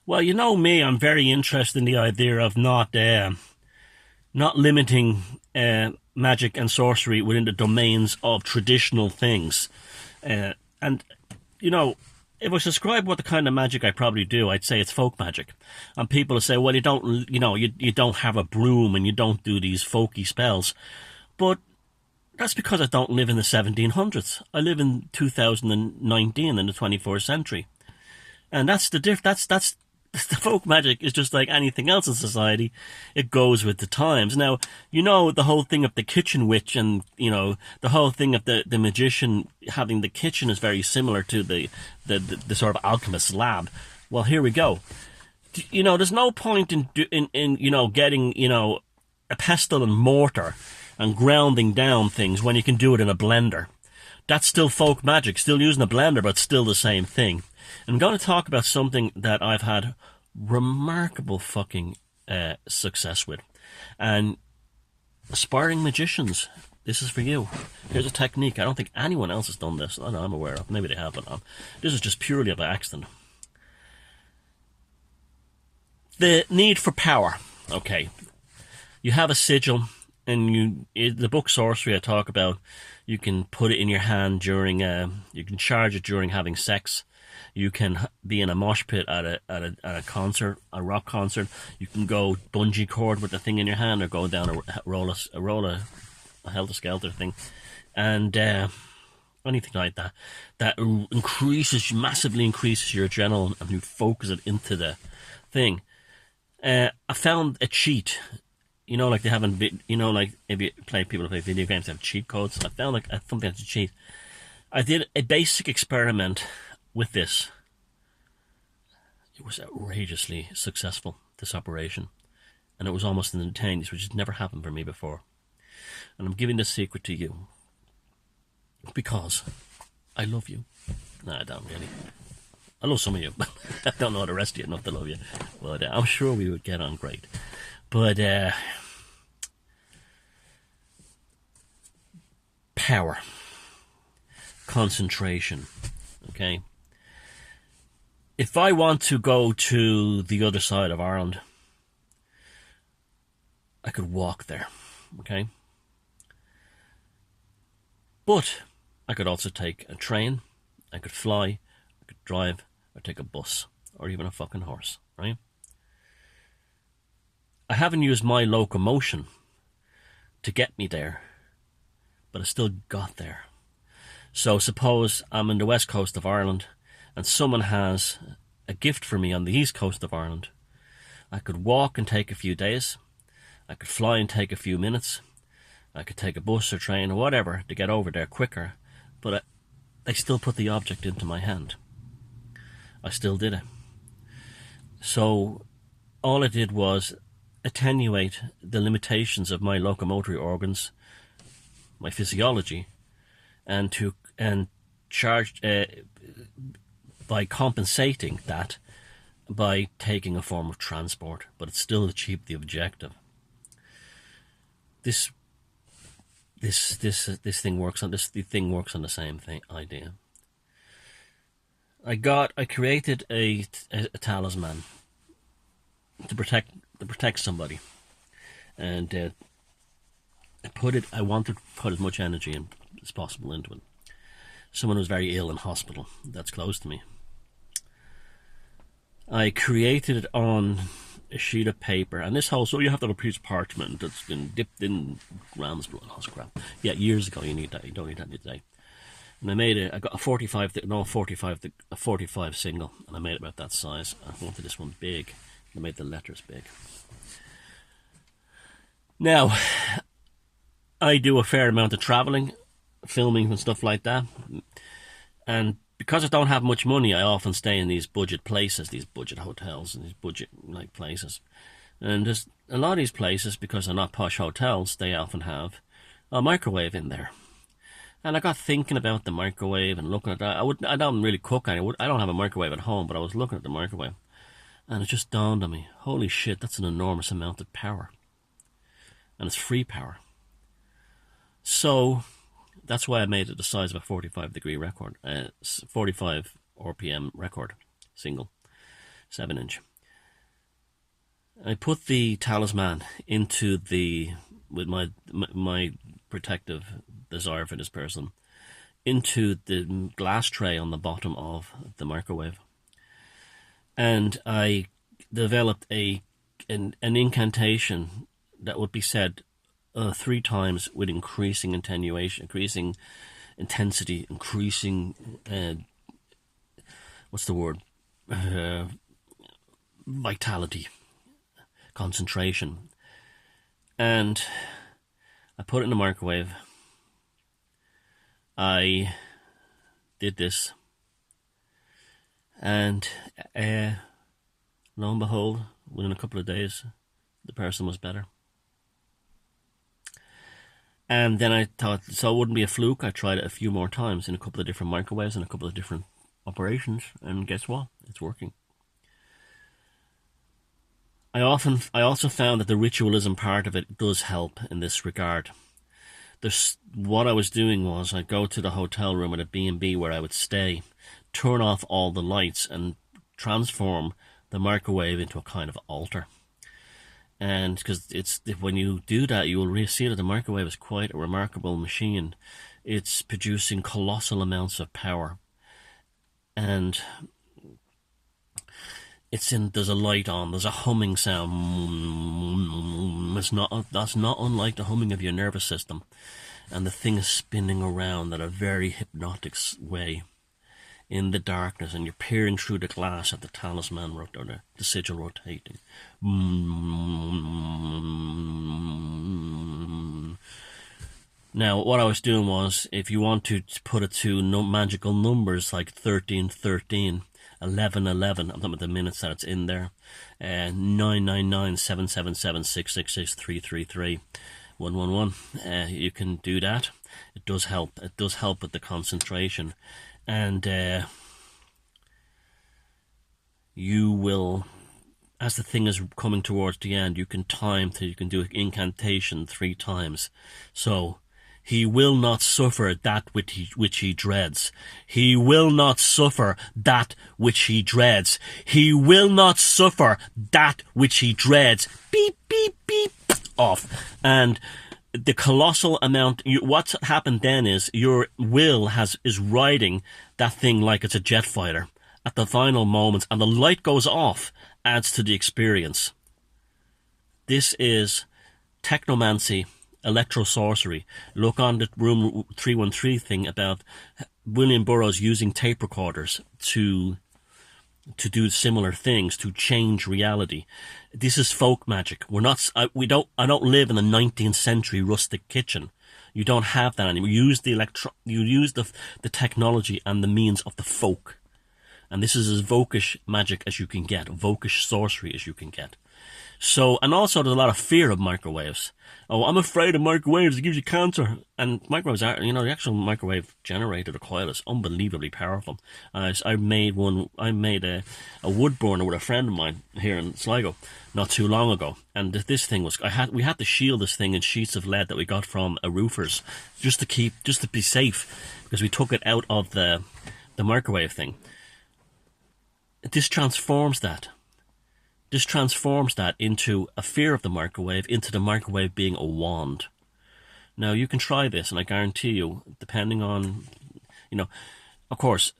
Well, you know me, I'm very interested in the idea of not limiting magic and sorcery within the domains of traditional things. And, you know, if I was to describe what the kind of magic I probably do, I'd say it's folk magic. And people will say, well, you don't have a broom and you don't do these folky spells. But that's because I don't live in the 1700s. I live in 2019 in the 21st century. And that's that's the folk magic is just like anything else in society. It goes with the times. Now, you know, the whole thing of the kitchen witch and, you know, the whole thing of the magician having the kitchen is very similar to the sort of alchemist's lab. Well, here we go. You know, there's no point in you know, getting, you know, a pestle and mortar and grounding down things when you can do it in a blender. That's still folk magic, still using a blender, but still the same thing. I'm going to talk about something that I've had remarkable fucking success with. And aspiring magicians, this is for you. Here's a technique. I don't think anyone else has done this. I know I'm aware of. Maybe they have, but this is just purely by accident. The need for power. Okay. You have a sigil, and the book Sorcery I talk about, you can put it in your hand during, you can charge it during having sex. You can be in a mosh pit at a concert, a rock concert. You can go bungee cord with the thing in your hand, or go down a helter skelter thing, and anything like that. That massively increases your adrenaline, and you focus it into the thing. I found a cheat. You know, like they haven't. You know, like if you people play video games, they have cheat codes. I found like something that's a cheat. I did a basic experiment with this. It was outrageously successful, this operation, and it was almost instantaneous, which has never happened for me before. And I'm giving this secret to you because I love you. No, I don't really. I love some of you, but I don't know the rest of you enough to love you. But I'm sure we would get on great. But power, concentration, okay? If I want to go to the other side of Ireland, I could walk there, okay? But I could also take a train, I could fly, I could drive, or take a bus, or even a fucking horse, right? I haven't used my locomotion to get me there, but I still got there. So suppose I'm in the west coast of Ireland, and someone has a gift for me on the east coast of Ireland. I could walk and take a few days. I could fly and take a few minutes. I could take a bus or train or whatever to get over there quicker. But I still put the object into my hand. I still did it. So all I did was attenuate the limitations of my locomotory organs, my physiology, and charge by compensating that by taking a form of transport, but it still achieved the objective. This thing works on the thing works on the same thing idea. I created a talisman to protect somebody, and I wanted to put as much energy as possible into it. Someone who's very ill in hospital that's close to me. I created it on a sheet of paper, and this whole, so you have to have a piece of parchment that's been dipped in grams blood and all this crap. Yeah, years ago you need that. You don't need that today. And I got a 45 single, and I made it about that size. I wanted this one big. I made the letters big. Now, I do a fair amount of traveling, filming and stuff like that, and because I don't have much money, I often stay in these budget places, these budget hotels and these budget like places. And there's a lot of these places, because they're not posh hotels, they often have a microwave in there. And I got thinking about the microwave and looking at that. I don't really cook. I don't have a microwave at home, but I was looking at the microwave, and it just dawned on me, holy shit, that's an enormous amount of power. And it's free power. So that's why I made it the size of a 45-degree record, 45 RPM record, single, 7-inch. I put the talisman into with my protective desire for this person, into the glass tray on the bottom of the microwave. And I developed an incantation that would be said 3 times with increasing attenuation, increasing intensity, increasing vitality, concentration. And I put it in the microwave. I did this, and lo and behold, within a couple of days, the person was better. And then I thought, so it wouldn't be a fluke. I tried it a few more times in a couple of different microwaves and a couple of different operations, and guess what? It's working. I also found that the ritualism part of it does help in this regard. What I was doing was I'd go to the hotel room at a B&B where I would stay, turn off all the lights, and transform the microwave into a kind of altar. And because when you do that, you will really see that the microwave is quite a remarkable machine. It's producing colossal amounts of power, and there's a light on, there's a humming sound. That's not unlike the humming of your nervous system, and the thing is spinning around in a very hypnotic way in the darkness, and you're peering through the glass at the talisman or the sigil rotating. Now, what I was doing was, if you want to put it to magical numbers like 1313, 1111, I'm talking about the minutes that it's in there, 999, 777, 666, 333, 111, you can do that. It does help. It does help with the concentration. And you will, as the thing is coming towards the end, you can do an incantation 3 times. So, he will not suffer that which he dreads. He will not suffer that which he dreads. He will not suffer that which he dreads. Beep, beep, beep, off. And the colossal amount, what's happened then is your will is riding that thing like it's a jet fighter at the final moments, and the light goes off, adds to the experience. This is Technomancy, electro-sorcery. Look on the Room 313 thing about William Burroughs using tape recorders to do similar things, to change reality. This is folk magic. I don't live in a 19th century rustic kitchen. You don't have that anymore. You use the technology and the means of the folk. And this is as vokish magic as you can get, vokish sorcery as you can get. So, and also there's a lot of fear of microwaves. Oh, I'm afraid of microwaves, it gives you cancer. And microwaves are, the actual microwave generator, the coil, is unbelievably powerful. I made a wood burner with a friend of mine here in Sligo not too long ago. And this thing we had to shield this thing in sheets of lead that we got from a roofer's just to be safe, because we took it out of the microwave thing. This transforms that. This transforms that into a fear of the microwave, into the microwave being a wand. Now, you can try this, and I guarantee you, depending on, of course,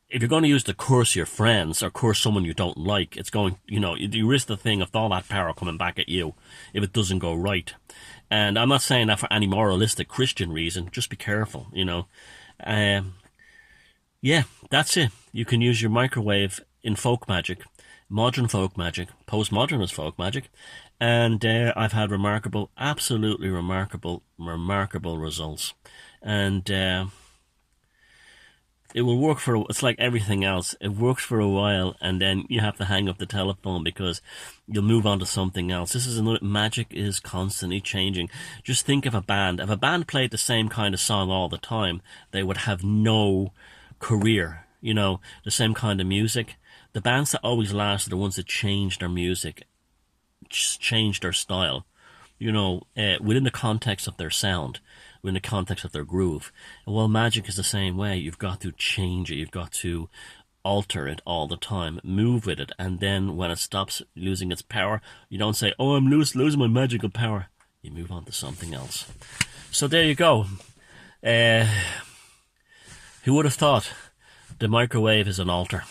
if you're going to use to curse your friends or curse someone you don't like, it's going, you risk the thing of all that power coming back at you if it doesn't go right. And I'm not saying that for any moralistic Christian reason, just be careful, Yeah, that's it. You can use your microwave in folk magic, modern folk magic, postmodernist folk magic, and I've had absolutely remarkable results. And it will work it's like everything else. It works for a while, and then you have to hang up the telephone because you'll move on to something else. Magic is constantly changing. Just think of a band. If a band played the same kind of song all the time, they would have no career, the same kind of music. The bands that always last are the ones that change their music, change their style, within the context of their sound, within the context of their groove. And while magic is the same way, you've got to change it. You've got to alter it all the time, move with it, and then when it stops losing its power, you don't say, oh, I'm losing my magical power. You move on to something else. So there you go. Who would have thought the microwave is an altar?